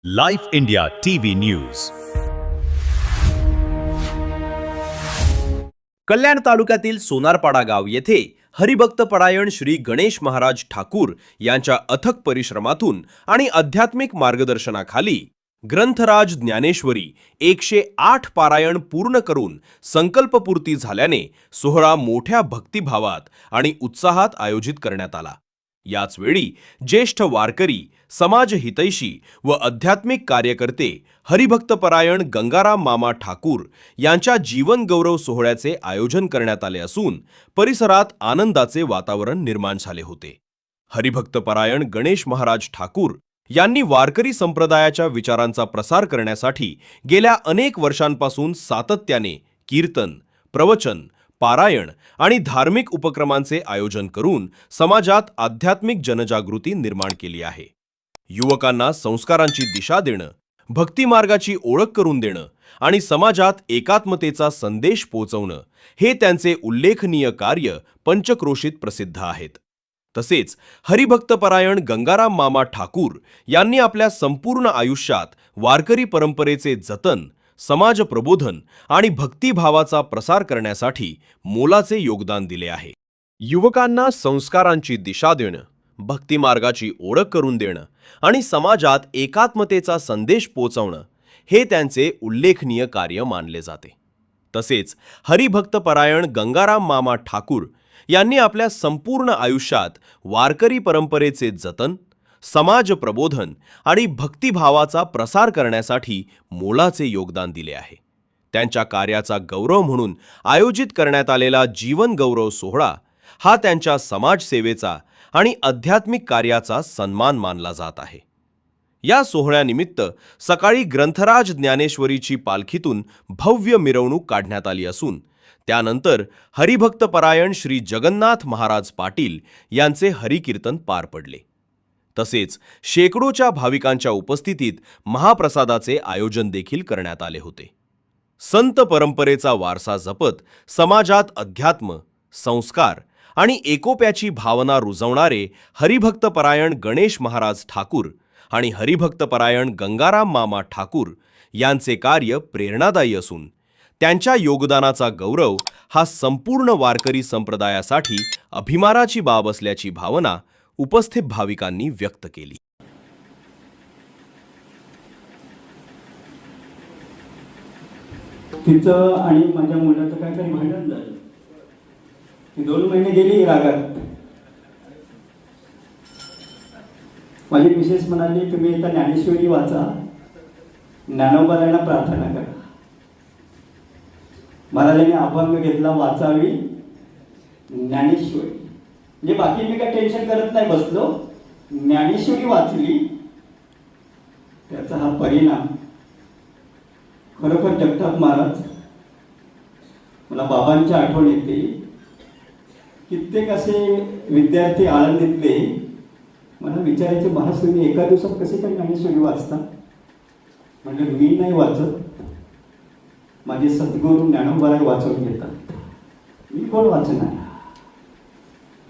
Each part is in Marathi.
Life India TV news. Kalyan तालुक्यातील सोनारपाडा गाव येथे हरिभक्त परायण श्री गणेश महाराज ठाकूर यांच्या अथक परिश्रमातून आणि आध्यात्मिक मार्गदर्शनाखाली ग्रंथराज ज्ञानेश्वरी 108 पारायण पूर्ण करून संकल्पपूर्ती झाल्याने सोहळा मोठ्या भक्तिभावात आणि उत्साहात आयोजित करण्यात आला. याच वेळी ज्येष्ठ वारकरी, समाज हितैषी व आध्यात्मिक कार्यकर्ते हरिभक्त परायण गंगाराम मामा ठाकूर यांच्या जीवन गौरव सोहळ्याचे आयोजन करण्यात आले असून परिसरात आनंदाचे वातावरण निर्माण झाले होते. हरिभक्त परायण गणेश महाराज ठाकूर यांनी वारकरी संप्रदायाच्या विचारांचा प्रसार करण्यासाठी गेल्या अनेक वर्षांपासून सातत्याने कीर्तन, प्रवचन, पारायण आणि धार्मिक उपक्रमांचे आयोजन करून समाजात आध्यात्मिक जनजागृती निर्माण केली आहे. युवकांना संस्कारांची दिशा देणं, भक्तिमार्गाची ओळख करून देणं आणि समाजात एकात्मतेचा संदेश पोहोचवणं हे त्यांचे उल्लेखनीय कार्य पंचक्रोशीत प्रसिद्ध आहेत. तसेच हरिभक्त परायण गंगाराम मामा ठाकूर यांनी आपल्या संपूर्ण आयुष्यात वारकरी परंपरेचे जतन, समाज प्रबोधन आणि भक्तिभावाचा प्रसार करण्यासाठी मोलाचे योगदान दिले आहे. युवकांना संस्कारांची दिशा देणं, भक्तिमार्गाची ओळख करून देणं आणि समाजात एकात्मतेचा संदेश पोहोचवणं हे त्यांचे उल्लेखनीय कार्य मानले जाते. तसेच हरिभक्त परायण गंगाराम मामा ठाकूर यांनी आपल्या संपूर्ण आयुष्यात वारकरी परंपरेचे जतन, समाज प्रबोधन आणि भक्तिभावाचा प्रसार करण्यासाठी मोलाचे योगदान दिले आहे. त्यांच्या कार्याचा गौरव म्हणून आयोजित करण्यात आलेला जीवन गौरव सोहळा हा त्यांच्या समाजसेवेचा आणि आध्यात्मिक कार्याचा सन्मान मानला जात आहे. या सोहळ्यानिमित्त सकाळी ग्रंथराज ज्ञानेश्वरीची पालखीतून भव्य मिरवणूक काढण्यात आली असून त्यानंतर हरिभक्त परायण श्री जगन्नाथ महाराज पाटील यांचे हरिकीर्तन पार पडले. तसेच शेकडोच्या भाविकांच्या उपस्थितीत महाप्रसादाचे आयोजन देखील करण्यात आले होते. संत परंपरेचा वारसा जपत समाजात अध्यात्म, संस्कार आणि एकोप्याची भावना रुजवणारे हरिभक्त परायण गणेश महाराज ठाकूर आणि हरिभक्त परायण गंगाराम मामा ठाकूर यांचे कार्य प्रेरणादायी असून त्यांच्या योगदानाचा गौरव हा संपूर्ण वारकरी संप्रदायासाठी अभिमानाची बाब असल्याची भावना उपस्थित भाविकांनी व्यक्त केली. तिचं आणि माझ्या मुलाचं काहीतरी भांडण झालं. ती 2 महिने गेली रागात. माझी मिसेस म्हणाली, तुम्ही आता ज्ञानेश्वरी वाचा, ज्ञानोबांना प्रार्थना करा. महाराजांनी अभंग घेतला, वाचावी ज्ञानेश्वरी. म्हणजे बाकी मी काही टेन्शन करत नाही बसलो. ज्ञानेश्वरी वाचली, त्याचा हा परिणाम. खरोखर जगताप महाराज, मला बाबांची आठवण येते. कित्येक असे विद्यार्थी आळंदीतले मला विचारायचे, महाराज तुम्ही एका दिवसात कसे काही ज्ञानेश्वरी वाचता? म्हणजे मी नाही वाचत, माझे सद्गुरू ज्ञानोबाराय वाचून घेतात, मी कोण वाचणार?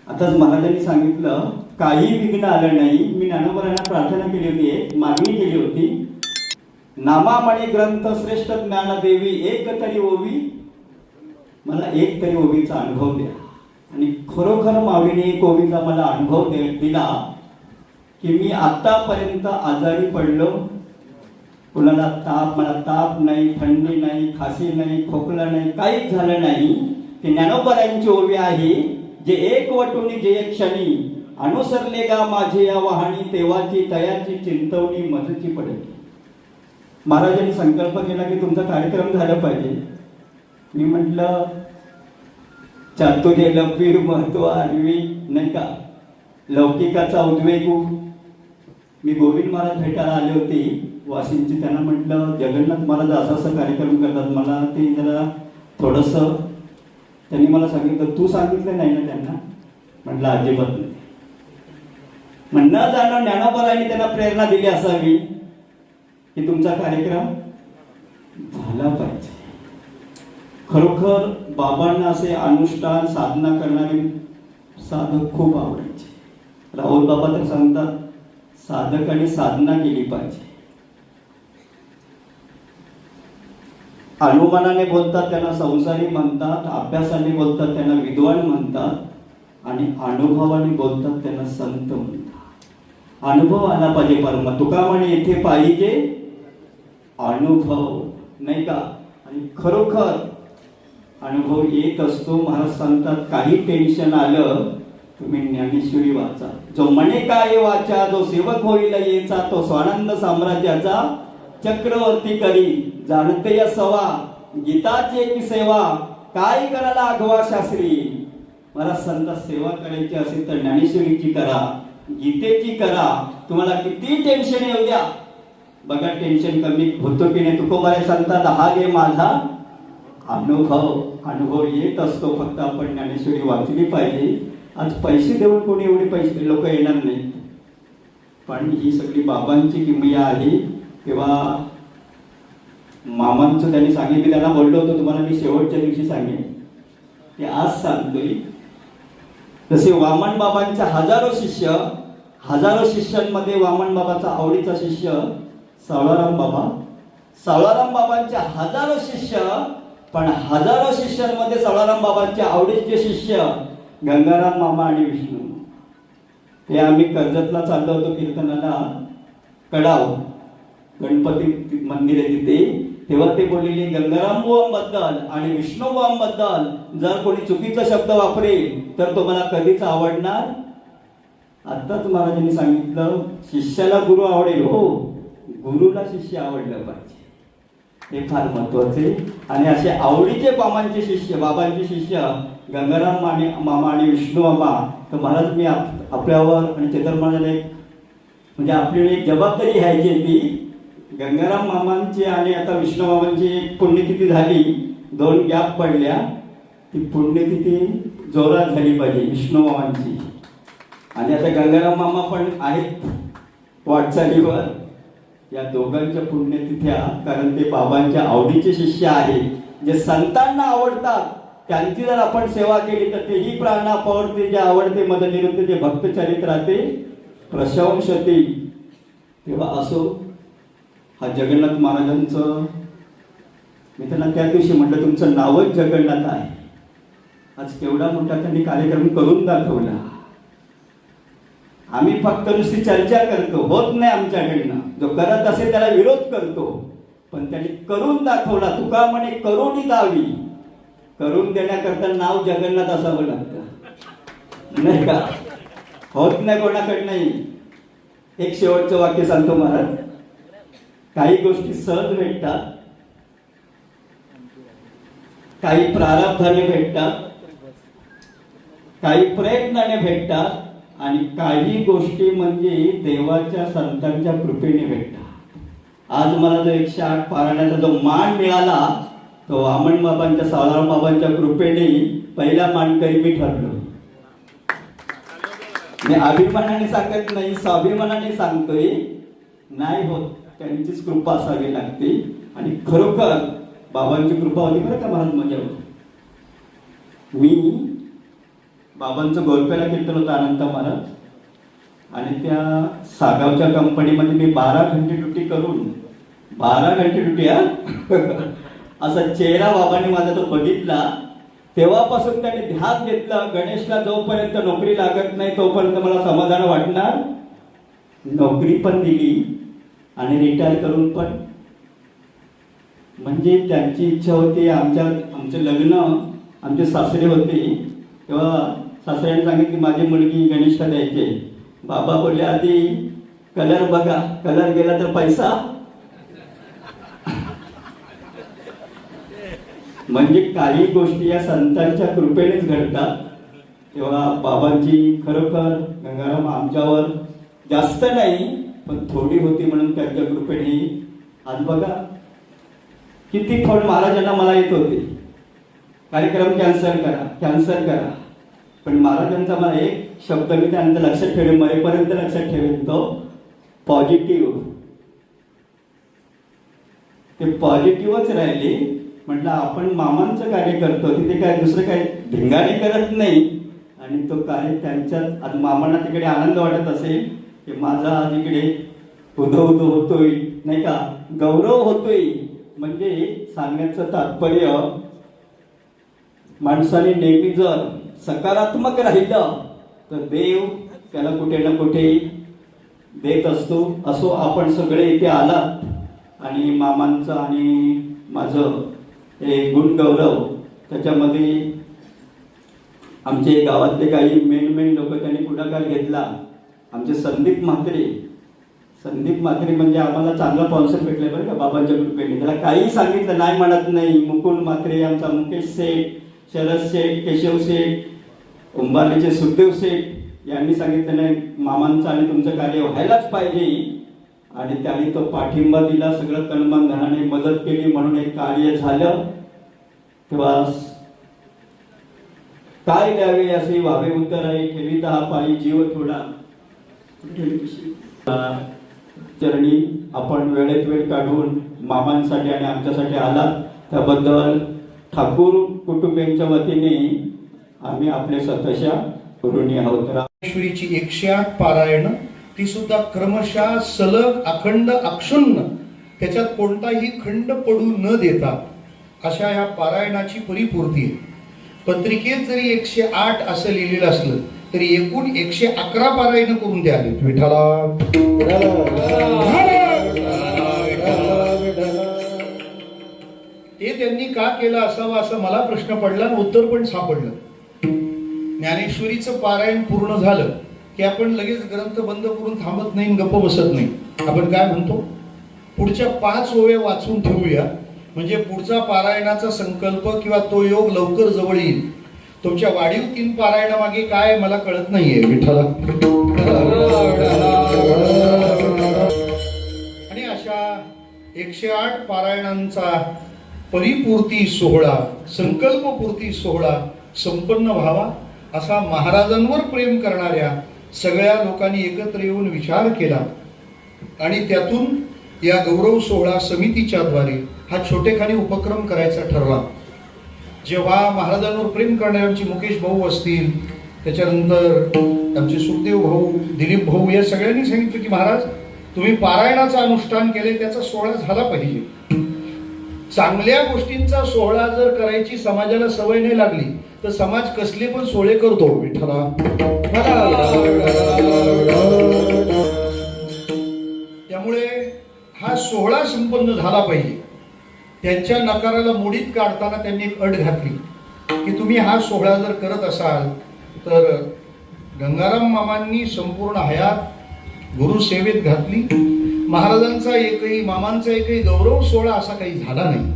आताच महाराजांनी सांगितलं, काही विघ्न आलं नाही. मी ज्ञानोबारायांना प्रार्थना केली होती, मागणी केली होती, नामामणी ग्रंथ श्रेष्ठ ज्ञान देवी एक तरी ओवी, मला एक तरी ओवीचा अनुभव द्या. आणि खरोखर माऊलीने एक ओवीचा मला अनुभव दिला की मी आतापर्यंत आजारी पडलो, कुणाला मला ताप नाही, थंडी नाही, खासी नाही, खोकला नाही, काहीच झालं नाही. ती ज्ञानोबारायांची ओवी आहे, जे एक वटुनी जे एक क्षणी अनुसरले गा माझे या वाहनी, तेव्हाची तयाची चिंतवणी मजची पडेल. महाराजांनी संकल्प केला की तुमचा कार्यक्रम झाला पाहिजे. मी म्हटलं, चातुर्य लपीर महत्व आरवी नाही का, लौकिकाचा उद्वेगू. मी गोविंद महाराज भेटायला आले होते वाशिमची. त्यांना म्हटलं, जगन्नाथ महाराज असा असा कार्यक्रम करतात, मला ते जरा थोडंसं. त्यांनी मला सांगितलं, तू सांगितलं नाही ना त्यांना? म्हटलं अजिबात नाही. न जाणं ज्ञानोबारायांनी त्यांना प्रेरणा दिली असावी की तुमचा कार्यक्रम झाला पाहिजे. खरोखर बाबांना असे अनुष्ठान साधना करणारे साधक खूप आवडायचे. राहुल बाबा तर सांगतात, साधकाने साधना केली पाहिजे. अनुमानाने बोलतात त्यांना संसारी म्हणतात, अभ्यासाने बोलतात त्यांना विद्वान म्हणतात आणि अनुभवाने बोलतात त्यांना संत म्हणतात. अनुभव आला पाहिजे परम. तुका म्हणे येथे पाहिजे अनुभव, नाही का? आणि खरोखर अनुभव येत असतो. महाराज सांगतात काही टेन्शन आलं तुम्ही ज्ञानेश्वरी वाचा. जो म्हणे काय वाचा, जो सेवक होईल येचा, तो स्वानंद साम्राज्याचा चक्रवर्ती करी. जाणते या सवा गीताची एक सेवा, काय करायला आघवा शास्त्री. मला संत सेवा करायची असेल तर ज्ञानेश्वरीची करा, गीतेची करा. तुम्हाला किती टेन्शन येऊ द्या, बघा टेन्शन कमी होतो की नाही. तुकोबारे सांगतात हा घे माझा अनुभव. अनुभव येत असतो, फक्त आपण ज्ञानेश्वरी वाचली पाहिजे. आज पैसे देऊन कोणी एवढे पैसे लोक येणार नाहीत, पण ही सगळी बाबांची किमया आहे. तेव्हा मामांचं त्यांनी सांगितलं, त्यांना बोललो होतो तुम्हाला मी शेवटच्या दिवशी सांगेन, ते आज सांगतोय. तसे वामन बाबांच्या हजारो शिष्यांमध्ये वामन बाबाचा आवडीचा शिष्य सावळाराम बाबा. सावळाराम बाबांच्या हजारो शिष्य, पण हजारो शिष्यांमध्ये सावळाराम बाबांचे आवडीचे शिष्य गंगाराम मामा आणि विष्णू. ते आम्ही कर्जतला चाललो होतो कीर्तनाला, कडाव गणपती मंदिर आहे तिथे. तेव्हा ते बोललेले गंगाराम बुवांबद्दल आणि विष्णू बुवांबद्दल जर कोणी चुकीचा शब्द वापरेल तर तो मला कधीच आवडणार. आताच महाराजांनी सांगितलं शिष्याला गुरु आवडेल, हो गुरुला शिष्य आवडलं पाहिजे, हे फार महत्वाचे. आणि असे आवडीचे मामांचे शिष्य, बाबांचे शिष्य गंगाराम मामा आणि विष्णू मामा. तर महाराज मी आपल्यावर आणि चेतन महाराजांना म्हणजे आपली एक जबाबदारी घ्यायची ती. गंगाराम मामांची आणि आता विष्णू मामांची एक पुण्यतिथी झाली, 2 गॅप पडल्या. ती पुण्यतिथी जोरात झाली पाहिजे विष्णू मामांची. आणि आता गंगाराम मामा पण आहेत वाटचालीवर. या दोघांच्या पुण्यतिथ्या, कारण ते बाबांच्या आवडीचे शिष्य आहेत. जे संतांना आवडतात त्यांची जर आपण सेवा केली तर तेही प्राणा पवरते. जे आवडते मदनिरुद्ध, जे भक्तचरित्राते प्रशंसते. तेव्हा असो, हा जगन्नाथ महाराजांचं, मी त्यांना त्या दिवशी म्हटलं तुमचं नावच जगन्नाथ आहे. आज केवढा मोठा त्यांनी कार्यक्रम करून दाखवला. आम्ही फक्त नुसती चर्चा करतो, होत नाही आमच्याकडनं. जो करत असेल त्याला विरोध करतो, पण त्यांनी करून दाखवला. तुका म्हणे करुणी दावी. करून देण्याकरता नाव जगन्नाथ असावं लागतं, नाही का? होत नाही कोणाकडनंही. एक शेवटचं वाक्य सांगतो महाराज. काही गोष्टी सहज भेटतात, काही प्रारब्धाने भेटतात, काही प्रयत्नाने भेटतात, आणि काही गोष्टी म्हणजे देवाच्या संतांच्या कृपेने भेटतात. आज मला जो 108 पारायणाचा जो मान मिळाला तो वामन बाबांच्या, सावळाराम बाबांच्या कृपेने पहिला मानकरी मी ठरलो. मी अभिमानाने सांगत नाही, स्वाभिमानाने सांगतोय. नाही होत, त्यांचीच कृपा असावी लागते. आणि खरोखर बाबांची कृपा होती बरं का महाराज माझ्यावर. मी बाबांचं गोरप्याला कीर्तन होतं अनंत महाराज, आणि त्या सागावच्या कंपनीमध्ये मी 12 घंटे ड्युटी करून, 12 घंटे ड्युटी असा चेहरा बाबांनी माझा तो बघितला. तेव्हापासून त्यांनी ध्यान घेतलं, गणेशला जोपर्यंत नोकरी लागत नाही तोपर्यंत मला समाधान वाटणार. नोकरी पण दिली आणि रिटायर करून पण. म्हणजे त्यांची इच्छा होती. आमचं लग्न आमचे सासरे होते तेव्हा सासऱ्याने सांगितले की माझी मुलगी गणेशला द्यायची. बाबा बोलले आधी कलर बघा, कलर गेला तर पैसा. म्हणजे काही गोष्टी या संतांच्या कृपेनेच घडतात. तेव्हा बाबांची खरोखर गंगाराम आमच्यावर जास्त नाही पण थोडी होती, म्हणून त्यांच्या कृपेने आज बघा किती फोन महाराजांना मला येत होते, कार्यक्रम कॅन्सल करा, कॅन्सल करा. पण महाराजांचा मला एक शब्द मी त्यानंतर लक्षात ठेवेन, मरेपर्यंत लक्षात ठेवेन, तो पॉझिटिव्ह. ते पॉझिटिव्हच राहिले. म्हटलं आपण मामांचं कार्य करतो, तिथे काय दुसरं काय धिंगाणे करत नाही. आणि तो कार्य त्यांच्यात, आज मामांना तिकडे आनंद वाटत असेल की माझा आज इकडे उदो उदो होतोय, नाही का, गौरव होतोय. म्हणजे सांगण्याचं तात्पर्य, माणसाने नेहमी जर सकारात्मक राहिलं तर देव त्याला कुठे ना कुठे देत असतो. असो आपण सगळे इथे आलात आणि मामांचं आणि माझं हे गुणगौरव त्याच्यामध्ये आमचे गावातले काही मेन लोक त्यांनी पुढाकार घेतला. आमचे संदीप म्हात्रे म्हणजे आम्हाला चांगला स्पॉन्सर भेटलाय बरं का बाबांच्या कृपेने. त्याला काही सांगितलं नाही म्हणत नाही. मुकुंद म्हात्रे, आमचा मुकेश सेठ, शरद शेठ, केशव शेठ, उंबारलीचे सुखदेव शेठ यांनी सांगितलं नाही मामांचं आणि तुमचं कार्य व्हायलाच पाहिजे. आणि त्यांनी तो पाठिंबा दिला, सगळं तनमन धनाने मदत केली, म्हणून एक कार्य झालं. तेव्हा काय द्यावे असे व्हावे उत्तर आहे, ठेवी दहा पायी जीव थोडा. चरणी आपण वेळेत वेळ काढून मामांसाठी आणि आमच्यासाठी आलात त्याबद्दल ठाकूर कुटुंबियांच्या वतीने आम्ही आपले स्वतःच्या ऋणी आहोत. ज्ञानेश्वरीची 108 पारायण, ती सुद्धा क्रमशः सलग अखंड अक्षुण्ण, त्याच्यात कोणताही खंड पडू न देता अशा या पारायणाची परिपूर्ती आहे. पत्रिकेत जरी 108 असं लिहिलेलं असलं तरी एकूण 111 पारायण करून ते आले. विठ्ठला ते त्यांनी का केलं असावं असं मला प्रश्न पडला आणि उत्तर पण सापडलं. ज्ञानेश्वरीचं पारायण पूर्ण झालं की आपण लगेच ग्रंथ बंद करून थांबत नाही, गप्प बसत नाही. आपण काय म्हणतो, पुढच्या 5 ओव्या वाचून ठेवूया म्हणजे पुढचा पारायणाचा संकल्प किंवा तो योग लवकर जवळ येईल. तुमच्या वाढीव 3 पारायणामागे काय मला कळत नाहीये. विठ्ठला आणि अशा 108 पारायणांचा परिपूर्ती सोहळा, संकल्पपूर्ती सोहळा संपन्न व्हावा असा महाराजांवर प्रेम करणाऱ्या सगळ्या लोकांनी एकत्र येऊन विचार केला आणि त्यातून या गौरव सोहळा समितीच्या द्वारे हा छोटेखानी उपक्रम करायचा ठरला. जेव्हा महाराजांवर प्रेम करणारे आमचे मुकेश भाऊ असतील, त्याच्यानंतर आमचे सुखदेव भाऊ, दिलीप भाऊ या सगळ्यांनी सांगितलं की महाराज तुम्ही पारायणाचं अनुष्ठान केले, त्याचा सोहळा झाला पाहिजे. चांगल्या गोष्टींचा सोहळा जर करायची समाजाला सवय नाही लागली तर समाज कसले पण सोहळे करतो. विठ्ठला त्यामुळे हा सोहळा संपन्न झाला पाहिजे. त्यांच्या नकाराला मोडीत काढताना त्यांनी एक अट घातली की तुम्ही हा सोहळा जर करत असाल तर गंगाराम मामांनी संपूर्ण हयात गुरुसेवेत घातली. महाराजांचा एकही, मामांचा एकही गौरव सोहळा असा काही झाला नाही.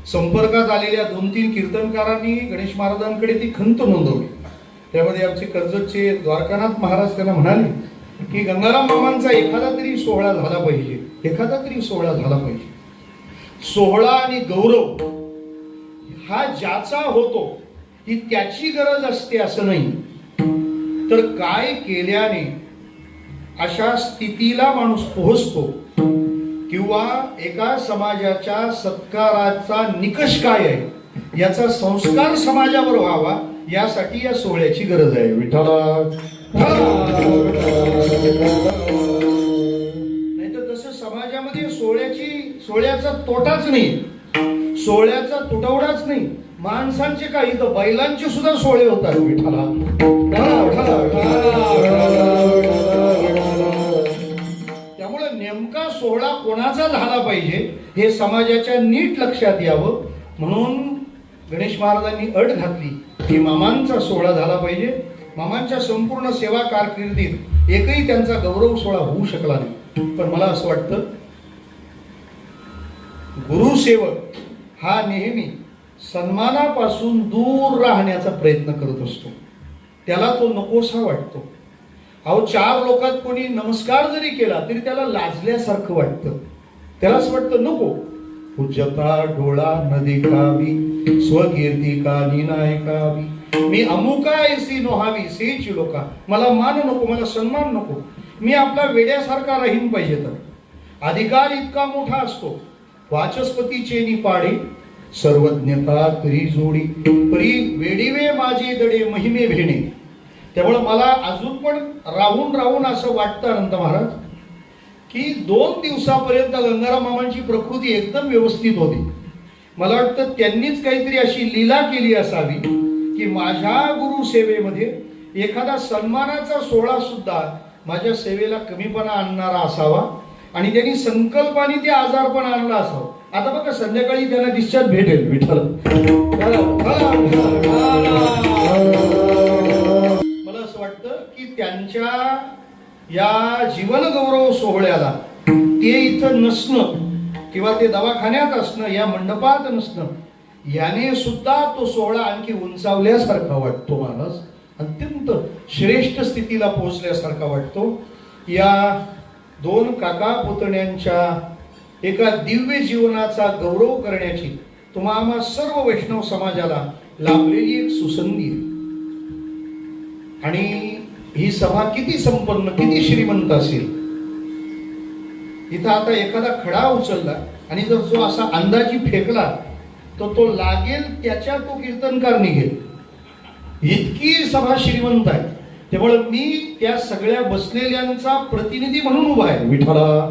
संपर्कात आलेल्या 2-3 कीर्तनकारांनी गणेश महाराजांकडे ती खंत नोंदवली. त्यामध्ये आमचे कर्जतचे द्वारकानाथ महाराज त्यांना म्हणाले की गंगाराम मामांचा एखादा तरी सोहळा झाला पाहिजे, एखादा तरी सोहळा झाला पाहिजे. सोहळा आणि गौरव हा ज्याचा होतो ही त्याची गरज असते असं नाही, तर काय केल्याने अशा स्थितीला माणूस पोहोचतो किंवा एका समाजाच्या सत्काराचा निकष काय आहे याचा संस्कार समाजावर व्हावा यासाठी या सोहळ्याची गरज आहे. विठ्ठला नाही तर तसं समाजामध्ये सोहळ्याचा तोटाच नाही, सोहळ्याचा तुटवडाच नाही. माणसांचे काही तर बैलांचे सुद्धा सोहळे होतात. विठ्ठला त्यामुळे नेमका सोहळा कोणाचा झाला पाहिजे हे समाजाच्या नीट लक्षात यावं म्हणून गणेश महाराजांनी अट घातली की मामांचा सोहळा झाला पाहिजे. मामांच्या संपूर्ण सेवा कारकिर्दीत एकही त्यांचा गौरव सोहळा होऊ शकला नाही. पण मला असं वाटतं गुरुसेवक हा नेहमी सन्मानापासून दूर राहण्याचा प्रयत्न करत असतो. त्याला तो नकोसा वाटतो. अहो 4 लोकात कोणी नमस्कार जरी केला तरी त्याला लाजल्यासारखं वाटतं. त्याला असं वाटतं नको, पूज्यता डोळा न देखावी, स्वकीर्ती का निनायकावी, मी अमुका ऐसी नोहावी सेच लोका, मला मान नको, मला सन्मान नको, मी आपला वेड्यासारखा राहीन पाहिजे. तर अधिकार इतका मोठा असतो. वाचस्पतीचे निपाडे सर्वज्ञता करी जोडी, परी वेडीवे माझे दडे महिमे भेणे. त्यामुळे मला अजून पण राहून असं वाटतं अनंत महाराज की 2 दिवसापर्यंत गंगाराम मामांची प्रकृती एकदम व्यवस्थित होती. मला वाटतं त्यांनीच काहीतरी अशी लीला केली असावी की माझ्या गुरु सेवेमध्ये एखादा सन्मानाचा सोहळा सुद्धा माझ्या सेवेला कमीपणा आणणारा असावा आणि त्यांनी संकल्पाने ते आजारपण आणला असावं. आता बघा संध्याकाळी त्यांना डिस्चार्ज भेटेल. विठ्ठल मला असं वाटतं की त्यांच्या या जीवन गौरव सोहळ्याला ते इथं नसणं किंवा ते दवाखान्यात असणं, या मंडपात नसणं, याने सुद्धा तो सोहळा आणखी उंचावल्यासारखा वाटतो. माणूस अत्यंत श्रेष्ठ स्थितीला पोहोचल्यासारखा वाटतो. या 2 काका पुतण्यांच्या एका दिव्य जीवनाचा गौरव करण्याची तुम्हा सर्व वैष्णव समाजाला लाभलेली एक सुसंधी आहे. आणि ही सभा किती संपन्न, किती श्रीमंत असेल. इथं आता एखादा खडा उचलला आणि जर जो असा अंदाजी फेकला तर तो लागेल त्याच्या तो कीर्तनकार निघेल, इतकी सभा श्रीमंत आहे. त्यामुळे मी त्या सगळ्या बसलेल्यांचा प्रतिनिधी म्हणून उभा आहे. विठ्ठला